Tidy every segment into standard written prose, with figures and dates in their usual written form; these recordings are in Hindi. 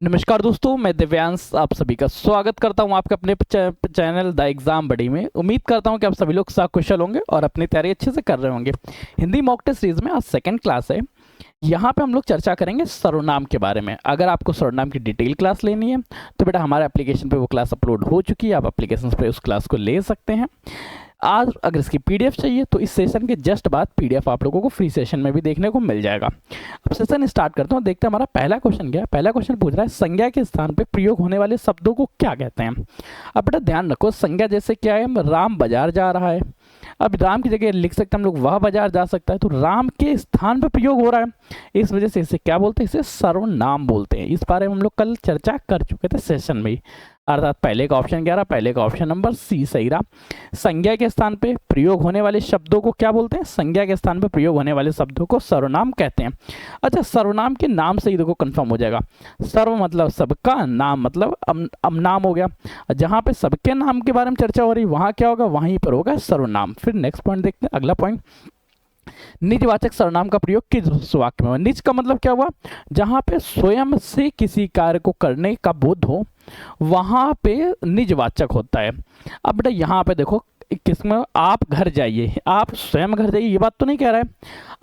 नमस्कार दोस्तों, मैं दिव्यांश आप सभी का स्वागत करता हूं आपके अपने चैनल द एग्जाम बडी में। उम्मीद करता हूं कि आप सभी लोग कुशल होंगे और अपनी तैयारी अच्छे से कर रहे होंगे। हिंदी मॉक टेस्ट सीरीज में आज सेकंड क्लास है। यहाँ पे हम लोग चर्चा करेंगे सर्वनाम के बारे में। अगर आपको सर्वनाम की डिटेल क्लास लेनी है तो बेटा हमारे एप्लीकेशन पे वो क्लास अपलोड हो चुकी है, आप एप्लीकेशन पे उस क्लास को ले सकते हैं। आज अगर इसकी पीडीएफ चाहिए तो इस सेशन के जस्ट बाद पीडीएफ आप लोगों को फ्री सेशन में भी देखने को मिल जाएगा। अब सेशन स्टार्ट करता हूँ, देखते हैं हमारा पहला क्वेश्चन क्या है। पहला क्वेश्चन पूछ रहा है संज्ञा के स्थान पे प्रयोग होने वाले शब्दों को क्या कहते हैं। अब बेटा ध्यान रखो, संज्ञा जैसे क्या है, राम बाजार जा रहा है। अब राम की जगह लिख सकते हैं हम लोग वह बाजार जा सकता है, तो राम के स्थान पर प्रयोग हो रहा है, इस वजह से इसे क्या बोलते हैं, इसे सर्वनाम बोलते हैं। इस बारे में हम लोग कल चर्चा कर चुके थे सेशन में ही। अर्थात पहले का ऑप्शन क्या रहा, पहले का ऑप्शन नंबर सी सही रहा। संज्ञा के स्थान पे प्रयोग होने वाले शब्दों को क्या बोलते हैं, संज्ञा के स्थान पे प्रयोग होने वाले शब्दों को सर्वनाम कहते हैं। अच्छा, सर्वनाम के नाम से ही देखो कंफर्म हो जाएगा। सर्व मतलब सबका, नाम मतलब अब नाम हो गया। जहां पे सबके नाम के बारे में चर्चा हो रही वहां क्या होगा, वहीं पर होगा सर्वनाम। फिर नेक्स्ट पॉइंट देखते हैं, अगला पॉइंट, निजवाचक सर्वनाम का प्रयोग किस वाक्य में हुआ। निज का मतलब क्या हुआ, जहां पे स्वयं से किसी कार्य को करने का बोध हो वहां पे निजवाचक होता है। अब बेटा यहाँ पे देखो किसमें, आप घर जाइए, आप स्वयं घर जाइए, ये बात तो नहीं कह रहा है।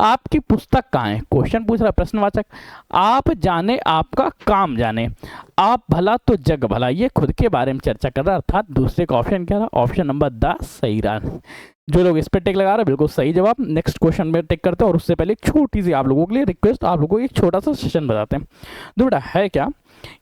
आपकी पुस्तक कहाँ है, क्वेश्चन पूछ रहा है, प्रश्नवाचक। आप जाने, आपका काम जाने। आप भला तो जग भला, ये खुद के बारे में चर्चा कर रहा है। अर्थात दूसरे का ऑप्शन क्या रहा, ऑप्शन नंबर 10 सही रहा। जो लोग इस पर टिक लगा रहे हैं बिल्कुल सही जवाब। नेक्स्ट क्वेश्चन में टिक करते हैं, और उससे पहले एक छोटी सी आप लोगों के लिए रिक्वेस्ट, आप लोगों को एक छोटा सा सेशन बताते हैं। तो बेटा है क्या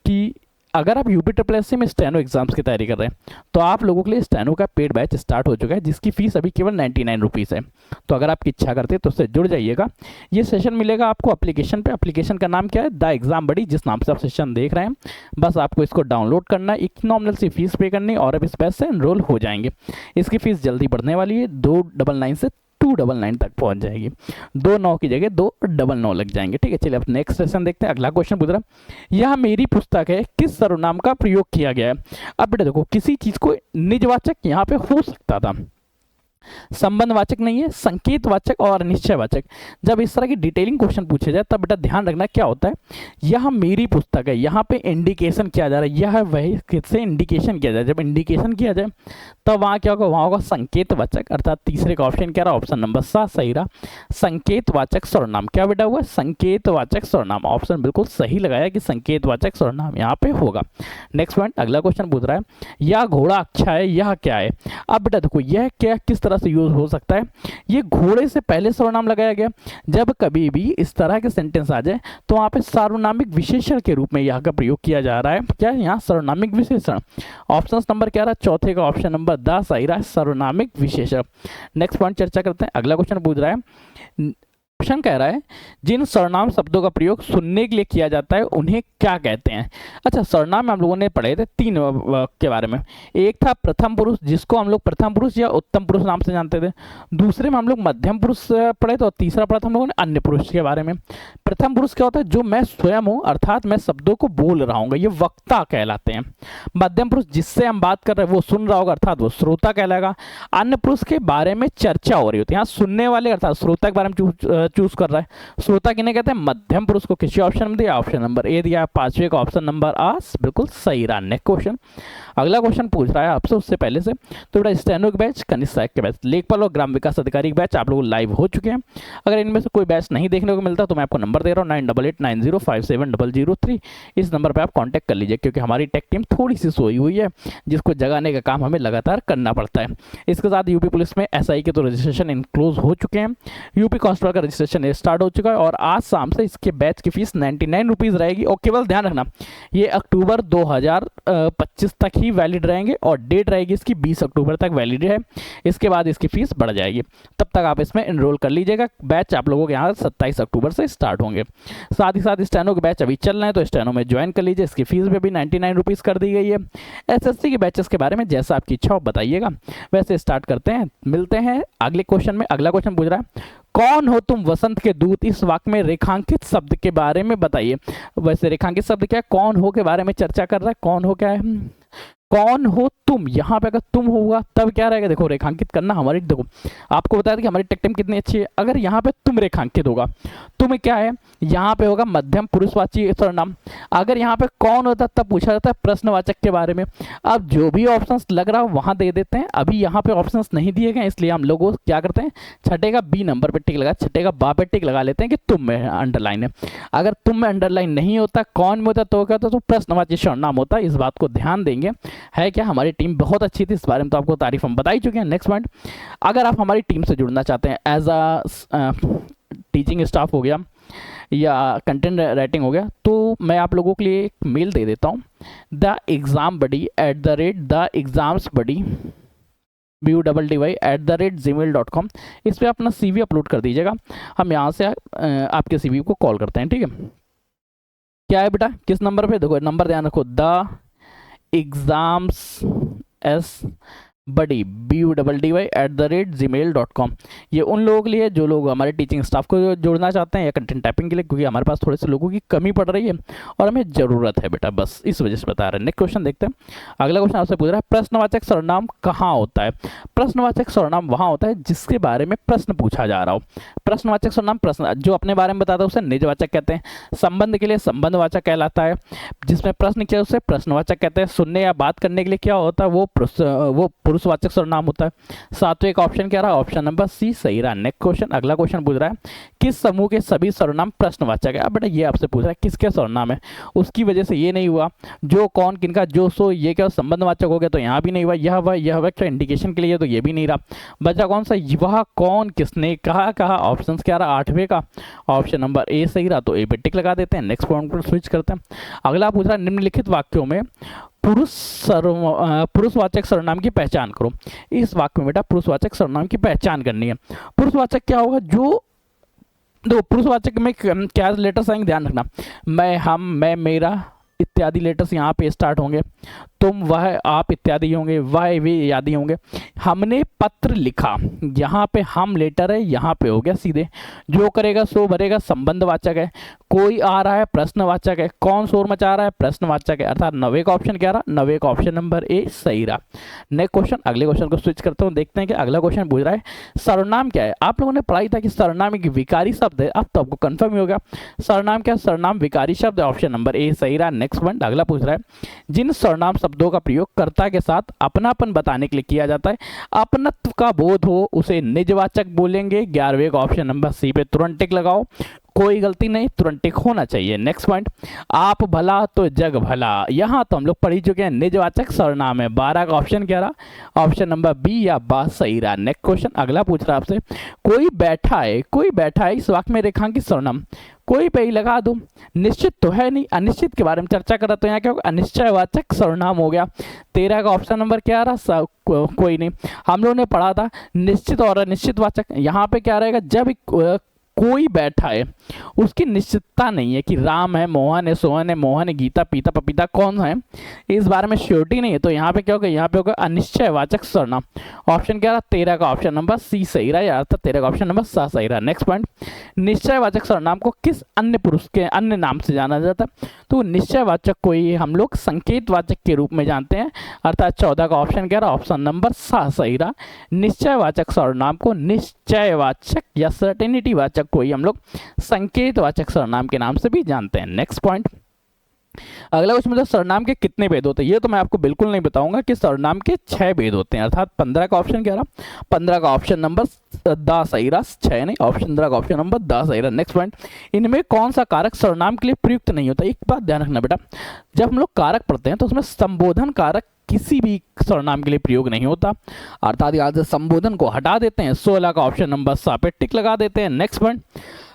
कि अगर आप यूपी ट्रिपल एस में स्टेनो एग्जाम्स की तैयारी कर रहे हैं तो आप लोगों के लिए स्टेनो का पेड बैच स्टार्ट हो चुका है, जिसकी फीस अभी केवल 99 रुपीज़ है। तो अगर आपकी इच्छा करते हैं तो उससे जुड़ जाइएगा। ये सेशन मिलेगा आपको एप्लीकेशन पे। एप्लीकेशन का नाम क्या है, द एग्जाम बडी, जिस नाम से आप सेशन देख रहे हैं। बस आपको इसको डाउनलोड करना है, एक नॉमिनल सी फीस पे करनी है और अब इस बैच से एनरोल हो जाएंगे। इसकी फीस जल्दी बढ़ने वाली है, 299 से 299 तक पहुंच जाएगी। 29 की जगह 299 लग जाएंगे। ठीक है, चलिए अब नेक्स्ट सेशन देखते हैं। अगला क्वेश्चन पूछ रहा है, यह मेरी पुस्तक है, किस सर्वनाम का प्रयोग किया गया है। अब बेटा देखो, किसी चीज को निजवाचक यहाँ पे हो सकता था, संबंधवाचक नहीं है, संकेतवाचक और निश्चयवाचक। जब इस तरह की डिटेलिंग क्वेश्चन पूछे जाए तब बेटा ध्यान रखना क्या होता है, यह मेरी पुस्तक है, यहाँ पे इंडिकेशन किया जा रहा है, यह वही किससे इंडिकेशन किया जाए। जब इंडिकेशन किया जाए तब वहाँ क्या होगा, वहाँ होगा संकेतवाचक। अर्थात तीसरे का ऑप्शन क्या रहा, ऑप्शन नंबर 7 सही रहा। संकेतवाचक सर्वनाम क्या बेटा हुआ, संकेतवाचक सर्वनाम। ऑप्शन बिल्कुल सही लगाया कि संकेतवाचक सर्वनाम यहाँ पे होगा। नेक्स्ट पॉइंट, अगला क्वेश्चन पूछ रहा है, यह घोड़ा अच्छा है, यह क्या है। अब बेटा देखो, यह क्या किस तरह से यूज हो सकता है, ये घोड़े से पहले सर्वनाम लगाया गया। जब कभी भी इस तरह के सेंटेंस आ जाए तो वहां पे सार्वनामिक विशेषण के रूप में यहाँ का प्रयोग किया जा रहा है। क्या यहाँ सर्वनामिक विशेषण, ऑप्शन नंबर क्या रहा, चौथे का ऑप्शन नंबर 10 सही रहा है, सर्वनामिक विशेषण। नेक्स्ट पॉइंट चर्चा करते हैं। अगला क्वेश्चन पूछ रहा है, क्वेश्चन कह रहा है जिन सर्वनाम शब्दों का प्रयोग सुनने के लिए किया जाता है उन्हें क्या कहते हैं। अच्छा, सर्वनाम में हम लोगों ने पढ़े थे 3 के बारे में। एक था प्रथम पुरुष, जिसको हम लोग प्रथम पुरुष या उत्तम पुरुष नाम से जानते थे। दूसरे में हम लोग मध्यम पुरुष पढ़े थे, और तीसरा पढ़ा था हम लोगों ने अन्य पुरुष के बारे में। प्रथम पुरुष क्या होता है, जो मैं स्वयं हूँ, अर्थात मैं शब्दों को बोल रहा हूँ, ये वक्ता कहलाते हैं। मध्यम पुरुष जिससे हम बात कर रहे हैं वो सुन रहा होगा, अर्थात वो श्रोता कहलाएगा। अन्य पुरुष के बारे में चर्चा हो रही होती है, यहाँ सुनने वाले अर्थात श्रोता के बारे में चूज कर रहा है। श्रोता किन्हें कहते हैं, मध्यम पुरुष को। किसी ऑप्शन में दिया, ऑप्शन नंबर ए दिया, पांचवे का ऑप्शन नंबर आ बिल्कुल सही रहा। नेक्स्ट क्वेश्चन, अगला क्वेश्चन पूछ रहा है आपसे उससे पहले से, तो बेटा स्टेनो के बैच, कनिष्ठ सहायक के बैच, लेखपाल और ग्राम विकास अधिकारी के बैच आप लोग लाइव हो चुके हैं। अगर इनमें से कोई बैच नहीं देखने को मिलता तो मैं आपको नंबर दे रहा हूँ 9889057003। इस नंबर पर आप कॉन्टैक्ट कर लीजिए, क्योंकि हमारी टेक टीम थोड़ी सी सोई हुई है, जिसको जगाने का काम हमें लगातार करना पड़ता है। इसके साथ यूपी पुलिस में एसआई के तो रजिस्ट्रेशन इनक्लोज हो चुके हैं, यूपी कांस्टेबल का रजिस्ट्रेशन स्टार्ट हो चुका है, और आज शाम से इसके बैच की फीस 99 रुपीज़ रहेगी। और केवल ध्यान रखना, ये अक्टूबर 2025 तक ही वैलिड रहेंगे, और डेट रहेगी इसकी 20 अक्टूबर तक वैलिड है। इसके बाद इसकी फीस बढ़ जाएगी, तब तक आप इसमें एनरोल कर लीजिएगा। बैच आप लोगों के यहाँ 27 अक्टूबर से स्टार्ट होंगे। साथ ही साथ स्टेनो के बैच अभी चल रहे हैं, तो स्टेनो में ज्वाइन कर लीजिए। इसकी फीस भी 99 रुपीज़ कर दी गई है। एसएससी के बैचेस के बारे में जैसा आपकी इच्छा हो बताइएगा, वैसे स्टार्ट करते हैं। मिलते हैं अगले क्वेश्चन में। अगला क्वेश्चन पूछ रहा है, कौन हो तुम वसंत के दूत, इस वाक्य में रेखांकित शब्द के बारे में बताइए। वैसे रेखांकित शब्द क्या है, कौन हो के बारे में चर्चा कर रहा है। कौन हो क्या है, कौन हो तुम, यहाँ पे अगर तुम होगा तब क्या रहेगा, देखो रेखांकित करना हमारी, देखो आपको बताया था कि हमारी टेक्टिम कितनी अच्छी है। अगर यहाँ पे तुम रेखांकित होगा, तुम क्या है, यहाँ पे होगा मध्यम पुरुषवाची सर्वनाम। अगर यहाँ पे कौन होता तब पूछा जाता है प्रश्नवाचक के बारे में। अब जो भी ऑप्शंस लग रहा हो वहाँ दे देते हैं, अभी यहाँ पे ऑप्शंस नहीं दिए गए, इसलिए हम लोग क्या करते हैं, छठे का बी नंबर पे टिक लगा, छठे का बा पे टिक लगा लेते हैं कि तुम में अंडरलाइन है। अगर तुम में अंडरलाइन नहीं होता, कौन में होता तो क्या होता, तो प्रश्नवाची सर्वनाम होता है। इस बात को ध्यान देंगे। है क्या, हमारी टीम बहुत अच्छी थी, इस बारे में तो आपको तारीफ हम बता ही चुके हैं। नेक्स्ट पॉइंट, अगर आप हमारी टीम से जुड़ना चाहते हैं एज अ टीचिंग स्टाफ हो गया या कंटेंट राइटिंग हो गया, तो मैं आप लोगों के लिए एक मेल दे देता हूँ, theexambuddy@theexamsbuddy gmail.com। इस पर अपना CV अपलोड कर दीजिएगा, हम यहाँ से आपके CV को कॉल करते हैं। ठीक है, क्या है बेटा, किस नंबर पे, देखो नंबर ध्यान रखो, theexamsbuddy gmail.com। ये उन लोगों के लिए जो लोग हमारे टीचिंग स्टाफ को जोड़ना चाहते हैं या कंटेंट टाइपिंग के लिए, क्योंकि हमारे पास थोड़े से लोगों की कमी पड़ रही है और हमें ज़रूरत है बेटा, बस इस वजह से बता रहे हैं। नेक्स्ट क्वेश्चन देखते हैं। अगला क्वेश्चन आपसे पूछ रहा है, प्रश्नवाचक सर्वनाम कहाँ होता है। प्रश्नवाचक सर्वनाम वहाँ होता है जिसके बारे में प्रश्न पूछा जा रहा हो। प्रश्नवाचक सर्वनाम प्रश्न जो अपने बारे में बताता है उसे निजवाचक कहते हैं। संबंध के लिए संबंधवाचक कहलाता है। जिसमें प्रश्न किया उसे प्रश्नवाचक कहते हैं। सुनने या बात करने के लिए क्या होता है, वो पुरुषवाचक सर्वनाम होता है। सातवें का ऑप्शन क्या रहा, ऑप्शन नंबर सी सही रहा। नेक्स्ट क्वेश्चन, अगला क्वेश्चन पूछ रहा है, किस समूह के सभी सर्वनाम प्रश्नवाचक है। अब बेटा ये आपसे पूछ रहा है किसके सर्वनाम है, उसकी वजह से ये नहीं हुआ। जो, कौन, किनका, जो, सो, ये क्या संबंधवाचक हो गया, तो यहाँ भी नहीं हुआ। यह वह क्या इंडिकेशन के लिए, तो ये भी नहीं रहा। बचा कौन सा, वह, कौन, किसने, कहा। ऑप्शन क्या रहा, आठवें का ऑप्शन नंबर ए सही रहा, तो ए पे टिक लगा देते हैं। नेक्स्ट पॉइंट पर स्विच करते हैं। अगला पूछ रहा है, निम्नलिखित वाक्यों में पुरुषवाचक सर्वनाम की पहचान करो। इस वाक्य में बेटा पुरुषवाचक सर्वनाम की पहचान करनी है। पुरुषवाचक क्या होगा, जो दो पुरुषवाचक में क्या लेटर्स आएंगे, ध्यान रखना, मैं, हम, मैं, मेरा इत्यादि लेटर्स यहाँ पे स्टार्ट होंगे। तुम, वह, आप इत्यादि होंगे। वह, वे आदि होंगे। हमने पत्र लिखा, यहाँ पे हम लेटर है, यहाँ पे हो गया सीधे। जो करेगा सो भरेगा, संबंधवाचक है। कोई आ रहा है, प्रश्नवाचक है। कौन शोर मचा रहा है, प्रश्नवाचक है। अर्थात नवे का ऑप्शन क्या रहा, नवे का ऑप्शन नंबर ए सही रहा। नेक्स्ट क्वेश्चन, अगले क्वेश्चन को स्विच करते हूँ, देखते हैं कि अगला क्वेश्चन पूछ रहा है सर्वनाम क्या है। आप लोगों ने पढ़ाई था कि सर्वनाम एक विकारी शब्द है, अब तो आपको कंफर्म ही होगा सर्वनाम क्या, सर्वनाम विकारी शब्द है, ऑप्शन नंबर ए सही रहा। नेक्स्ट पॉइंट, अगला पूछ रहा है, जिन सर्वनाम शब्दों का प्रयोग कर्ता के साथ अपनापन बताने के लिए किया जाता है, अपनत्व का बोध हो, उसे निजवाचक बोलेंगे। 11वें का ऑप्शन नंबर सी पे तुरंत टिक लगाओ, कोई गलती नहीं, तुरंत टिक होना चाहिए। नेक्स्ट पॉइंट, आप भला तो जग भला, यहाँ तो हम लोग पढ़ ही चुके हैं, निजवाचक सर्वनाम है। 12 का ऑप्शन क्या रहा, ऑप्शन नंबर बी या बा सही रहा। नेक्स्ट क्वेश्चन, अगला पूछ रहा है आपसे, कोई बैठा है, कोई बैठा है, इस वाक्य में रेखांकित सर्वनाम कोई पे ही लगा दो, निश्चित तो है नहीं, अनिश्चित के बारे में चर्चा कर रहा, तो यहाँ क्या होगा, अनिश्चयवाचक सर्वनाम हो गया। 13 का ऑप्शन नंबर क्या रहा, कोई नहीं। हम लोगों ने पढ़ा था निश्चित और अनिश्चितवाचक, यहाँ पे क्या रहेगा, जब कोई बैठा है उसकी निश्चितता नहीं है कि राम है, मोहन है, सोहन है, मोहन है, गीता, पीता, पपीता कौन है, इस बारे में श्योरिटी नहीं है, तो यहाँ पे क्या होगा, यहाँ पे होगा अनिश्चयवाचक सर्वनाम। ऑप्शन क्या रहा, 13 का ऑप्शन नंबर सी सही रहा, या 13 का ऑप्शन नंबर सा सही रहा। नेक्स्ट पॉइंट, निश्चयवाचक सर्वनाम को किस अन्य पुरुष के अन्य नाम से जाना जाता है, तो निश्चयवाचक को ही हम लोग संकेतवाचक के रूप में जानते हैं, अर्थात 14 का ऑप्शन क्या रहा, ऑप्शन नंबर सा सही रहा। निश्चयवाचक सर्वनाम को निश्चयवाचक या सर्टेनिटी वाचक को ही हम लोग संकेतवाचक सर्वनाम के नाम से भी जानते हैं। नेक्स्ट पॉइंट, अगला क्वेश्चन मतलब सर्वनाम के कितने भेद होते हैं, ये तो मैं आपको बिल्कुल नहीं बताऊंगा कि सर्वनाम के 6 भेद होते हैं, अर्थात 15 का ऑप्शन क्या रहा, 15 का ऑप्शन नंबर द सही रहा, 6 नहीं, ऑप्शन 15 का ऑप्शन नंबर द सही रहा। नेक्स्ट पॉइंट, इनमें कौन सा कारक सर्वनाम के लिए प्रयुक्त नहीं होता। एक बात ध्यान रखना बेटा, जब हम लोग कारक पढ़ते हैं तो उसमें संबोधन कारक किसी भी सर्वनाम के लिए प्रयोग नहीं होता, अर्थात यहाँ से संबोधन को हटा देते हैं। 16 का ऑप्शन नंबर सा पे टिक लगा देते हैं। नेक्स्ट पॉइंट,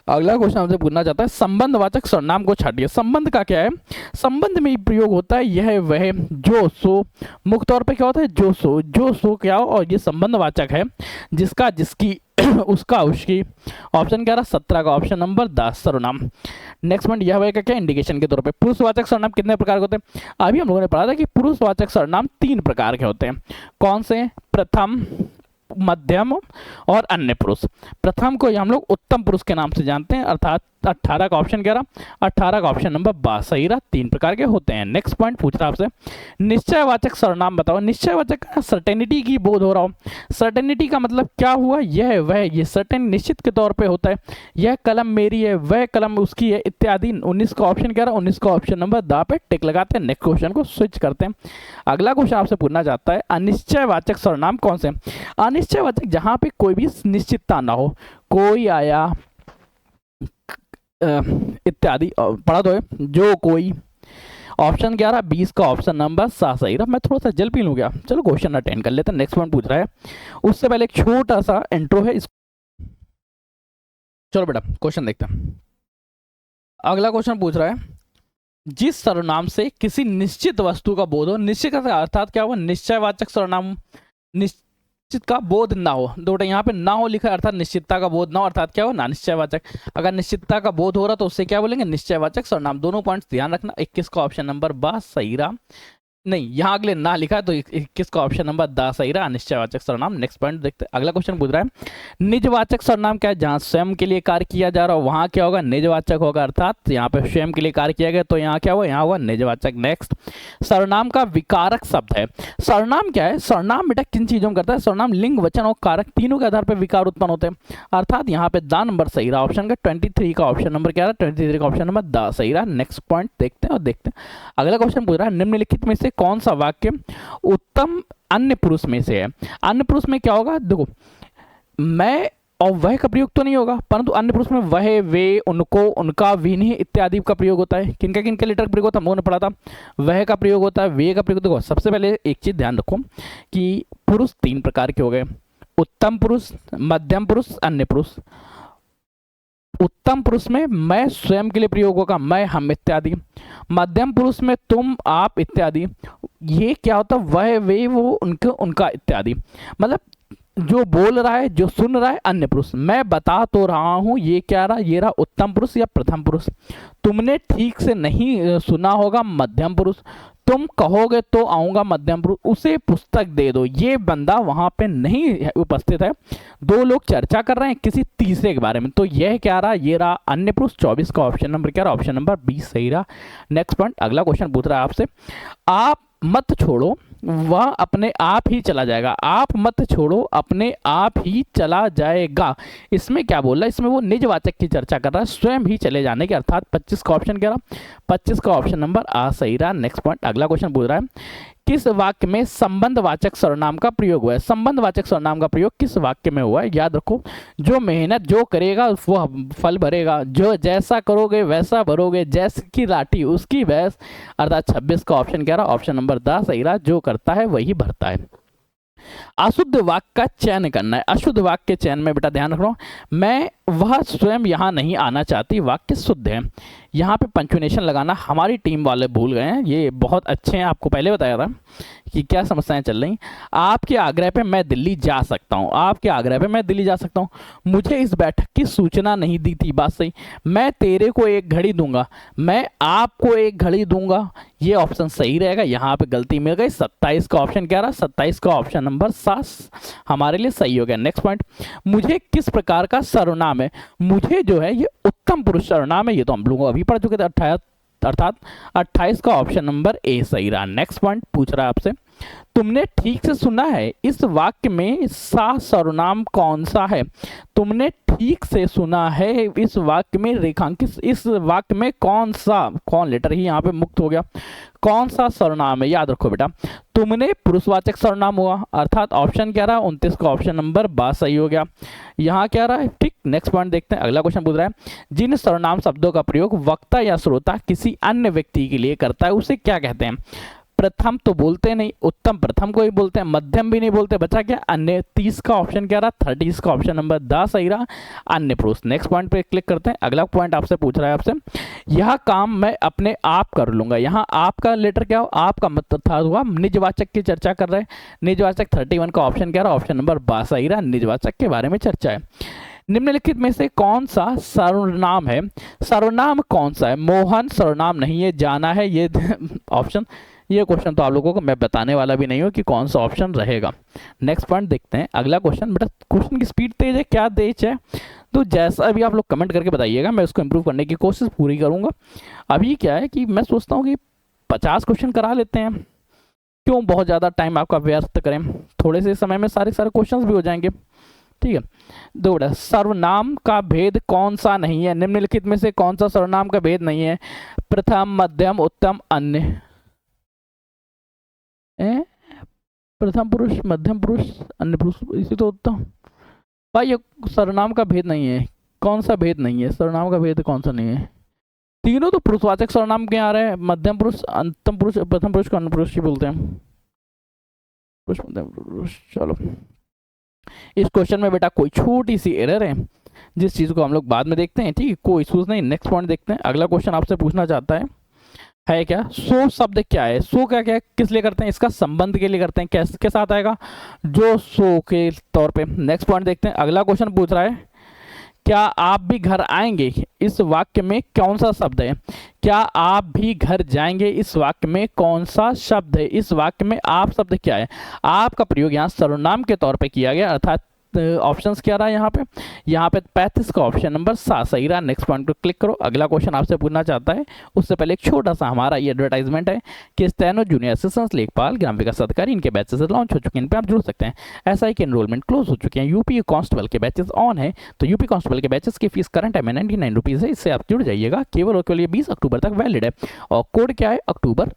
अगला क्वेश्चन हमसे पूछना चाहता है संबंधवाचक सर्वनाम को छाटिए। संबंध का क्या है, संबंध में प्रयोग होता है यह वह, जो, सो, मुख्य तौर पे क्या होता है, जो, सो क्या हो, और ये संबंधवाचक है जिसका, जिसकी, उसका, उसकी। ऑप्शन क्या रहा, 17 का ऑप्शन नंबर 10 सर्वनाम। नेक्स्ट पॉइंट, यह वह का क्या इंडिकेशन के तौर पे। पुरुषवाचक सर्वनाम कितने प्रकार के होते हैं, अभी हम लोगों ने पढ़ा था कि पुरुषवाचक सर्वनाम 3 प्रकार के होते हैं। कौन से, प्रथम, मध्यम और अन्य पुरुष। प्रथम को हम लोग उत्तम पुरुष के नाम से जानते हैं, अर्थात 18 का ऑप्शन 11, 18 का ऑप्शन नंबर 12 सही रहा। 3 प्रकार के होते हैं। नेक्स्ट पॉइंट पूछ रहा आपसे, निश्चयवाचक सर्वनाम बताओ। निश्चयवाचक का सर्टेनिटी की बोध हो रहा हो। सर्टेनिटी का मतलब क्या हुआ, यह वह, ये सर्टेन निश्चित के तौर पे होता है, यह कलम मेरी है, वह कलम उसकी है इत्यादि। 19 का ऑप्शन 11, 19 का ऑप्शन नंबर 10 पे टिक लगाते हैं। नेक्स्ट क्वेश्चन को स्विच करते हैं। अगला क्वेश्चन आपसे पूछना चाहता है, अनिश्चयवाचक सर्वनाम कौन से? अनिश्चयवाचक जहां पे कोई भी निश्चितता ना हो, कोई आया इत्यादि पढ़ा तो है, जो कोई। ऑप्शन 11, 20 का ऑप्शन नंबर 7 सही रहा। मैं थोड़ा सा जल पी लूँ क्या? चलो क्वेश्चन अटेंड कर लेते हैं। नेक्स्ट वन पूछ रहा है, उससे पहले एक छोटा सा इंट्रो है। चलो बेटा क्वेश्चन देखते हैं। अगला क्वेश्चन पूछ रहा है, जिस सर्वनाम से किसी निश्चित वस्तु का बोध हो। निश्चित का अर्थात क्या हुआ, निश्चयवाचक सर्वनाम निश्चित का बोध ना हो। दो यहाँ पे ना हो लिखा है, अर्थात निश्चितता का बोध ना हो, अर्थात क्या हो, ना निश्चयवाचक। अगर निश्चितता का बोध हो रहा तो उससे क्या बोलेंगे, निश्चयवाचक सर्वनाम। दोनों पॉइंट्स ध्यान रखना। 21 का ऑप्शन नंबर 12 सही रहा। नहीं, यहाँ अगले ना लिखा है तो 21 का ऑप्शन नंबर 10 सही रहा, अनिश्चयवाचक सर्वनाम। नेक्स्ट पॉइंट देखते हैं। अगला क्वेश्चन पूछ रहा है, निजवाचक सर्वनाम क्या है? जहाँ स्वयं के लिए कार्य किया जा रहा हो वहाँ क्या होगा, निजवाचक होगा। अर्थात यहाँ पे स्वयं के लिए कार्य किया गया तो यहाँ क्या हुआ, यहाँ हुआ निजवाचक। नेक्स्ट, सर्वनाम का विकारक शब्द है। सर्वनाम क्या है? सर्वनाम बेटा किन चीजों में करता है? सर्वनाम लिंग, वचन और कारक तीनों के आधार पर विकार उत्पन्न होते हैं। अर्थात यहाँ पे द नंबर सही रहा, ऑप्शन का 23 का ऑप्शन नंबर क्या रहा, 23 का ऑप्शन नंबर द सही रहा। नेक्स्ट पॉइंट देखते हैं और देखते हैं। अगला क्वेश्चन पूछ रहा है, निम्नलिखित में से कौन सा वाक्य उत्तम अन्य पुरुष में से है? अन्य पुरुष में क्या होगा, देखो मैं और वह का प्रयोग तो नहीं होगा, परंतु अन्य पुरुष में वह, वे, उनको, उनका, विन्ह इत्यादि का प्रयोग होता है। किनका किनका लेटर का प्रयोग होता है, हमने पढ़ा था। वह का प्रयोग होता है, वे का प्रयोग। देखो सबसे पहले एक चीज ध्यान रखो कि पुरुष 3 प्रकार के हो गए, उत्तम पुरुष, मध्यम पुरुष, अन्य पुरुष। उत्तम पुरुष में मैं स्वयं के लिए प्रयोग होगा, मैं, हम इत्यादि। मध्यम पुरुष में तुम, आप इत्यादि। ये क्या होता है, वह, वे, वो, उनके, उनका इत्यादि। मतलब जो बोल रहा है, जो सुन रहा है, अन्य पुरुष। मैं बता तो रहा हूं, ये क्या रहा, ये रहा उत्तम पुरुष या प्रथम पुरुष। तुमने ठीक से नहीं सुना होगा, मध्यम पुरुष। तुम कहोगे तो आऊंगा, मध्यम पुरुष। उसे पुस्तक दे दो, ये बंदा वहां पे नहीं उपस्थित है। 2 लोग चर्चा कर रहे हैं किसी तीसरे के बारे में, तो यह क्या रहा, ये रहा अन्य पुरुष। 24 का ऑप्शन नंबर क्या रहा, ऑप्शन नंबर 20 सही रहा। नेक्स्ट पॉइंट, अगला क्वेश्चन पूछ रहा है आपसे, आप मत छोड़ो वह अपने आप ही चला जाएगा। आप मत छोड़ो, अपने आप ही चला जाएगा। इसमें क्या बोल रहा है, इसमें वो निजवाचक की चर्चा कर रहा है, स्वयं ही चले जाने के। अर्थात 25 का ऑप्शन क्या रहा, 25 का ऑप्शन नंबर आ सही रहा। नेक्स्ट पॉइंट, अगला क्वेश्चन पूछ रहा है, किस वाक्य में संबंधवाचक सर्वनाम का प्रयोग हुआ है? संबंधवाचक सर्वनाम का प्रयोग किस वाक्य में हुआ है? याद रखो, जो मेहनत जो करेगा वो फल भरेगा, जो जैसा करोगे वैसा भरोगे, जैसी लाठी उसकी भैंस। अर्थात 26 का ऑप्शन क्या रहा, ऑप्शन नंबर 10 सही रहा, जो करता है वही भरता है। अशुद्ध वाक्य का चयन करना है। अशुद्ध वाक्य के चयन में बेटा ध्यान रखना, मैं, वह स्वयं यहाँ नहीं आना चाहती, वाक्य शुद्ध है। यहाँ पे पंक्चुएशन लगाना हमारी टीम वाले भूल गए हैं, ये बहुत अच्छे हैं, आपको पहले बताया था कि क्या समस्याएं चल रही। आपके आग्रह पे मैं दिल्ली जा सकता हूँ, आपके आग्रह पे मैं दिल्ली जा सकता हूँ। मुझे इस बैठक की सूचना नहीं दी थी, बात सही। मैं तेरे को एक घड़ी दूंगा, मैं आपको एक घड़ी दूंगा, ये ऑप्शन सही रहेगा। यहाँ पे गलती मिल गई। 27 का ऑप्शन क्या रहा, 27 का ऑप्शन नंबर 7 हमारे लिए सही हो गया। नेक्स्ट पॉइंट, मुझे किस प्रकार का सर्वनाम है? मुझे जो है ये उत्तम पुरुष सर्वनाम है, ये तो हम लोग अभी पढ़ चुके थे। अर्थात 28 का ऑप्शन नंबर ए सही रहा। नेक्स्ट पॉइंट पूछ रहा है आपसे, तुमने ठीक से सुना है, इस वाक्य में सा सर्वनाम कौन सा है? तुमने ठीक से सुना है, इस वाक्य में रेखांकित, इस वाक्य में कौन लेटर ही यहाँ पे मुक्त हो गया, कौन सा सर्वनाम है? याद रखो बेटा, तुमने पुरुषवाचक सर्वनाम हुआ। अर्थात ऑप्शन क्या रहा, 29 का ऑप्शन नंबर 12 सही हो गया। यहाँ क्या रहा है, ठीक। नेक्स्ट पॉइंट देखते हैं। अगला क्वेश्चन पूछ रहा है, जिन सर्वनाम शब्दों का प्रयोग वक्ता या श्रोता किसी अन्य व्यक्ति के लिए करता है उसे क्या कहते हैं? प्रथम तो बोलते नहीं, उत्तम प्रथम को ही बोलते हैं, मध्यम भी नहीं बोलते, बचा क्या, अन्य। 30 का ऑप्शन क्या रहा, 30 का ऑप्शन नंबर 10 सही रहा, अन्य पुरुष। नेक्स्ट पॉइंट पे क्लिक करते हैं। अगला पॉइंट आपसे पूछ रहा है आपसे, यह काम मैं अपने आप कर लूंगा। यहाँ आपका लेटर क्या हो, आपका मतलब था हुआ निजवाचक की चर्चा कर रहे हैं। निजवाचक 31 का ऑप्शन क्या रहा, ऑप्शन नंबर 12 सही रहा, निजवाचक के बारे में चर्चा है। निम्नलिखित में से कौन सा सर्वनाम है? सर्वनाम कौन सा है? मोहन सर्वनाम नहीं है, जाना है ये ऑप्शन। ये क्वेश्चन तो आप लोगों को मैं बताने वाला भी नहीं हूँ कि कौन सा ऑप्शन रहेगा। नेक्स्ट पॉइंट देखते हैं। अगला क्वेश्चन, बेटा क्वेश्चन की स्पीड तेज है, क्या तेज है? तो जैसा अभी आप लोग कमेंट करके बताइएगा, मैं उसको इम्प्रूव करने की कोशिश पूरी करूँगा। अभी क्या है कि मैं सोचता हूँ कि 50 क्वेश्चन करा लेते हैं, क्यों बहुत ज़्यादा टाइम आपका व्यर्थ करें, थोड़े से समय में सारे क्वेश्चंस भी हो जाएंगे। ठीक है, दो बेटा, सर्वनाम का भेद कौन सा नहीं है? निम्नलिखित में से कौन सा सर्वनाम का भेद नहीं है? प्रथम, मध्यम, उत्तम, अन्य। प्रथम पुरुष, मध्यम पुरुष, अन्य पुरुष, इसी तो उत्तम। भाई ये सर्वनाम का भेद नहीं है। कौन सा भेद नहीं है? सर्वनाम का भेद कौन सा नहीं है? तीनों तो पुरुषवाचक सर्वनाम के आ रहे हैं। मध्यम पुरुष, अंतम पुरुष, प्रथम पुरुष को अन्य पुरुष ही बोलते हैं। पुरुष, मध्यम पुरुष। चलो, इस क्वेश्चन में बेटा कोई छोटी सी एरर है, जिस चीज़ को हम लोग बाद में देखते हैं। ठीक है, कोई इशूज नहीं। नेक्स्ट पॉइंट देखते हैं। अगला क्वेश्चन आपसे पूछना चाहता है क्या? सो शब्द क्या है? सो क्या क्या किस लिए करते हैं? इसका संबंध के लिए करते हैं। किसके साथ आएगा? जो सो के तौर पे। नेक्स्ट पॉइंट देखते हैं। अगला क्वेश्चन पूछ रहा है, क्या आप भी घर आएंगे? इस वाक्य में कौन सा शब्द है? क्या आप भी घर जाएंगे? इस वाक्य में कौन सा शब्द है? इस वाक्य में आप शब्द क्या है? आपका प्रयोग यहाँ सर्वनाम के तौर पे किया गया, अर्थात ऑप्शंस क्या रहा है यहाँ पे 35 का ऑप्शन नंबर 7 सही रहा। नेक्स्ट पॉइंट पर क्लिक करो। अगला क्वेश्चन आपसे पूछना चाहता है, उससे पहले एक छोटा सा हमारा ये एडवर्टाइजमेंट है कि स्टेनो जूनियर असिस्टेंट लेखपाल ग्राम विकास अधिकारी, इनके बैचेस लॉन्च हो चुके हैं, इन पर आप जुड़ सकते हैं। SI के एनरोलमेंट क्लोज हो चुके हैं। यूपी कांस्टेबल के बैचेस ऑन है, तो यूपी कांस्टेबल के बैचेस की फीस करंट टाइम में 99 रुपीज़ है। इससे आप जुड़ जाइएगा, केवल और केवल ये 20 अक्टूबर तक वैलिड है। और कोड क्या है? अक्टूबर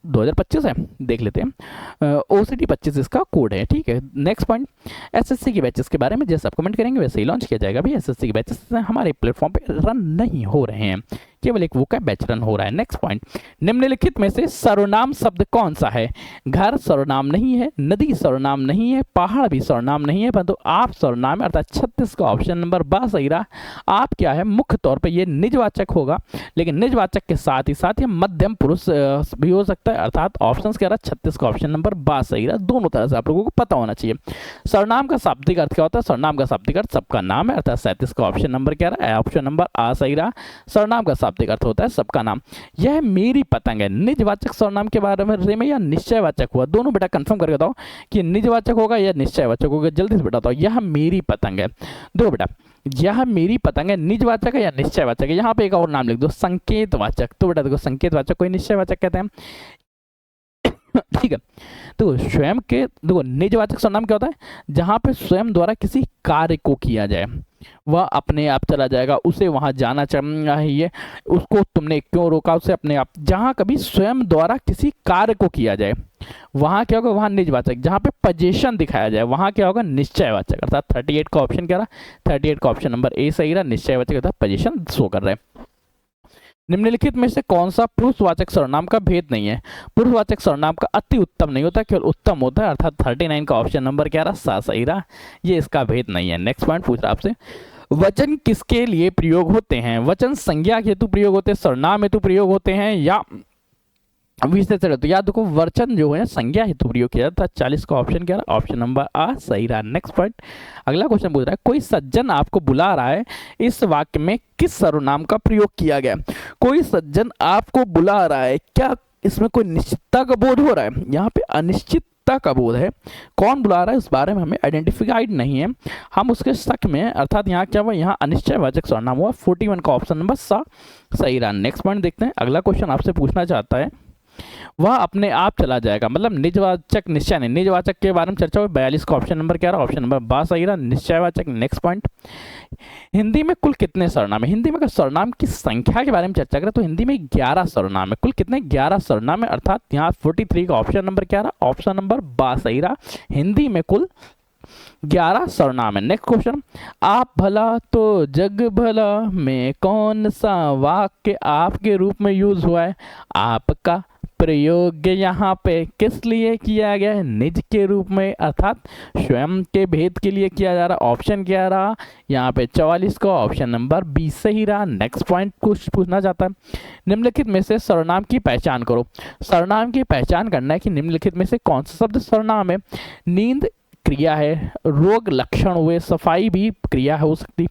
2025 है, देख लेते हैं। OCT 25 इसका कोड है। ठीक है, नेक्स्ट पॉइंट, SSC के बैचेस के बारे में जैसे आप कमेंट करेंगे वैसे ही लॉन्च किया जाएगा। भी SSC के बैचेस हमारे प्लेटफॉर्म पे रन नहीं हो रहे हैं, केवल एक वो का बैच रन हो रहा है। नेक्स्ट पॉइंट, निम्नलिखित में से सर्वनाम शब्द कौन सा है? घर सर्वनाम नहीं है, नदी सर्वनाम नहीं है, पहाड़ भी सर्वनाम नहीं है, परंतु आप सर्वनाम है, अर्थात 36 का ऑप्शन नंबर 12 सही रहा। आप क्या है? मुख्य तौर पर ये निजवाचक होगा, लेकिन निजवाचक के साथ ही मध्यम पुरुष भी हो सकता है, अर्थात ऑप्शन कह रहा है 36 का ऑप्शन नंबर 12 सही रहा। दोनों तरह से आप लोगों को पता होना चाहिए। सर्वनाम का शाब्दिक अर्थ क्या होता है? सर्वनाम का शाब्दिक अर्थ सबका नाम है, अर्थात 37 का ऑप्शन नंबर क्या रहा? ऑप्शन नंबर आ सही रहा। सर्वनाम का शाब्दिक अर्थ होता है सबका नाम। यह मेरी पतंग है। निजवाचक सर्वनाम के बारे में या निश्चयवाचक हुआ? दोनों बेटा कंफर्म करके बताओ कि निजवाचक होगा या निश्चयवाचक होगा, जल्दी से बेटा बताओ। यह मेरी पतंग है। दो बेटा, यह मेरी पतंग है निजवाचक है या निश्चयवाचक है? यहाँ पे एक और नाम लिख दो, संकेतवाचक। तो बेटा देखो, संकेतवाचक कोई निश्चयवाचक कहते हैं। ठीक है, तो स्वयं के देखो, निजवाचक सर्वनाम क्या होता है? जहां पे स्वयं द्वारा किसी कार्य को किया जाए, वह अपने आप चला जाएगा, उसे वहां जाना चाहिए, उसको तुमने क्यों रोका, उसे अपने आप। जहां कभी स्वयं द्वारा किसी कार्य को किया जाए, वहां क्या होगा? वहां निजवाचक। जहां पे पोजीशन दिखाया जाए, वहां क्या होगा? निश्चयवाचक। अर्थात 38 का ऑप्शन क्या रहा? 38 का ऑप्शन नंबर ए सही रहा। निश्चयवाचक अर्थात पोजीशन शो कर रहा है। निम्नलिखित में से कौन सा पुरुषवाचक सर्वनाम का भेद नहीं है? पुरुषवाचक सर्वनाम का अति उत्तम नहीं होता, केवल उत्तम होता है, अर्थात 39 का ऑप्शन नंबर क्या रहा? 7 सही रहा। ये इसका भेद नहीं है। नेक्स्ट पॉइंट पूछ रहा आपसे, वचन किसके लिए प्रयोग होते हैं? वचन संज्ञा हेतु प्रयोग होते हैं, सर्वनाम हेतु प्रयोग होते हैं, या विशेषण? तो याद रखो, वचन जो है संज्ञा हेतु प्रयोग किया जाता है। 40 का ऑप्शन क्या रहा? ऑप्शन नंबर आ सही रहा। नेक्स्ट पॉइंट, अगला क्वेश्चन पूछ रहा है, कोई सज्जन आपको बुला रहा है, इस वाक्य में किस सर्वनाम का प्रयोग किया गया? कोई सज्जन आपको बुला रहा है, क्या इसमें कोई निश्चितता का बोध हो रहा है? यहाँ पे अनिश्चितता का बोध है। कौन बुला रहा है इस बारे में हमें आइडेंटिफाइड नहीं है, हम उसके शक में, अर्थात यहाँ क्या हुआ? यहाँ अनिश्चयवाचक सर्वनाम हुआ। 41 का ऑप्शन नंबर सही रहा। नेक्स्ट पॉइंट देखते हैं। अगला क्वेश्चन आपसे पूछना चाहता है, वह अपने आप चला जाएगा, मतलब निजवाचक निश्चय नहीं। निजवाचक के बारे में चर्चा हुई। 42 का ऑप्शन नंबर क्या रहा? ऑप्शन नंबर 12 सही रहा। निश्चयवाचक। नेक्स्ट पॉइंट, हिंदी में कुल कितने सर्वनाम है? हिंदी में अगर सर्वनाम की संख्या के बारे में चर्चा करें तो हिंदी में 11 सर्वनाम है। कुल कितने? 11 सर्वनाम है, अर्थात यहाँ 43 का ऑप्शन नंबर क्या रहा? ऑप्शन नंबर 12 सही रहा। हिंदी में कुल 11 सर्वनाम है। नेक्स्ट क्वेश्चन, आप भला तो जग भला में कौन सा वाक्य आपके रूप में यूज हुआ है? आपका प्रयोग यहाँ पे किस लिए किया गया है? निज के रूप में, अर्थात स्वयं के भेद के लिए किया जा रहा। ऑप्शन क्या रहा? यहाँ पे 44 का ऑप्शन नंबर 20 सही रहा। नेक्स्ट पॉइंट कुछ पूछना चाहता है, निम्नलिखित में से सर्वनाम की पहचान करो। सर्वनाम की पहचान करना है कि निम्नलिखित में से कौन सा शब्द सर्वनाम है? नींद क्रिया है, रोग लक्षण हुए, सफाई भी क्रिया हो सकती,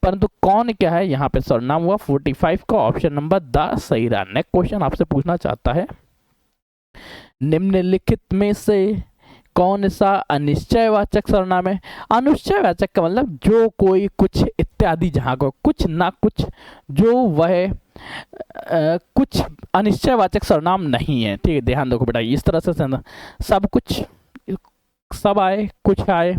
परंतु कौन क्या है? यहाँ पे सर्वनाम हुआ। 45 का ऑप्शन नंबर 10 सही रहा। नेक्स्ट क्वेश्चन आपसे पूछना चाहता है, निम्नलिखित में से कौन सा अनिश्चयवाचक सर्वनाम है? अनिश्चयवाचक का मतलब जो, कोई, कुछ इत्यादि, जहाँ को कुछ ना कुछ, जो, वह, कुछ अनिश्चयवाचक सर्वनाम नहीं है। ठीक है, ध्यान रखो बेटा, इस तरह से सब कुछ, सब आए, कुछ आए,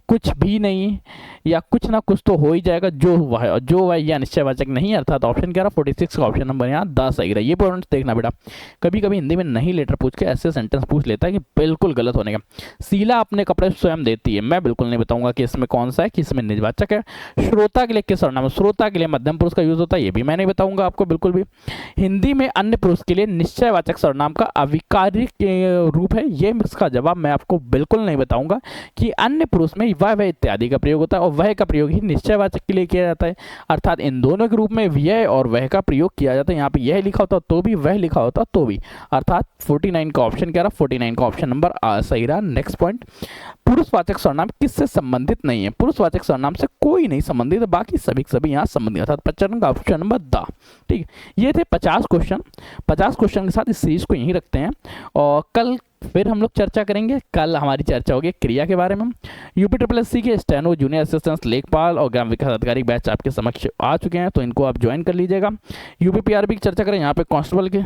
कुछ भी नहीं, या कुछ ना कुछ तो हो ही जाएगा, जो वह है, और जो वह यह निश्चयवाचक नहीं है, अर्थात ऑप्शन क्या रहा 46 का ऑप्शन नंबर यहाँ 10 सही रहा। ये पॉइंट देखना बेटा, कभी कभी हिंदी में नहीं लेटर पूछ के ऐसे सेंटेंस पूछ लेता है कि बिल्कुल गलत होने का। शीला अपने कपड़े स्वयं देती है, मैं बिल्कुल नहीं बताऊंगा कि इसमें कौन सा है, कि इसमें निजवाचक है। श्रोता के लिए किस सर्वनाम, श्रोता के लिए मध्यम पुरुष का यूज होता है, ये भी मैं नहीं बताऊंगा आपको बिल्कुल भी। हिंदी में अन्य पुरुष के लिए निश्चयवाचक सर्वनाम का अविकार्य रूप है, ये इसका जवाब मैं आपको बिल्कुल नहीं बताऊंगा कि अन्य पुरुष में वह इत्यादि का प्रयोग होता है, और वह का प्रयोग ही निश्चयवाचक के लिए किया जाता है, अर्थात इन दोनों के रूप में यह और वह का प्रयोग किया जाता है। यहाँ पे यह लिखा होता तो भी, वह लिखा होता तो भी, अर्थात 49 का ऑप्शन क्या रहा, 49 का ऑप्शन नंबर सही रहा। नेक्स्ट पॉइंट, पुरुषवाचक सर्वनाम किससे संबंधित नहीं है? पुरुषवाचक सर्वनाम से कोई नहीं संबंधित है, बाकी सभी सभी यहाँ संबंधित, अर्थात 55 का ऑप्शन नंबर द। ठीक है, ये थे 50 क्वेश्चन। 50 क्वेश्चन के साथ इस सीरीज को यहीं रखते हैं, और कल फिर हम लोग चर्चा करेंगे। कल हमारी चर्चा होगी क्रिया के बारे में। UPSSC के स्टेनो जूनियर असिस्टेंट लेखपाल और ग्राम विकास अधिकारी बैच आपके समक्ष आ चुके हैं, तो इनको आप ज्वाइन कर लीजिएगा। UPPRB की चर्चा करें, यहाँ पे कांस्टेबल के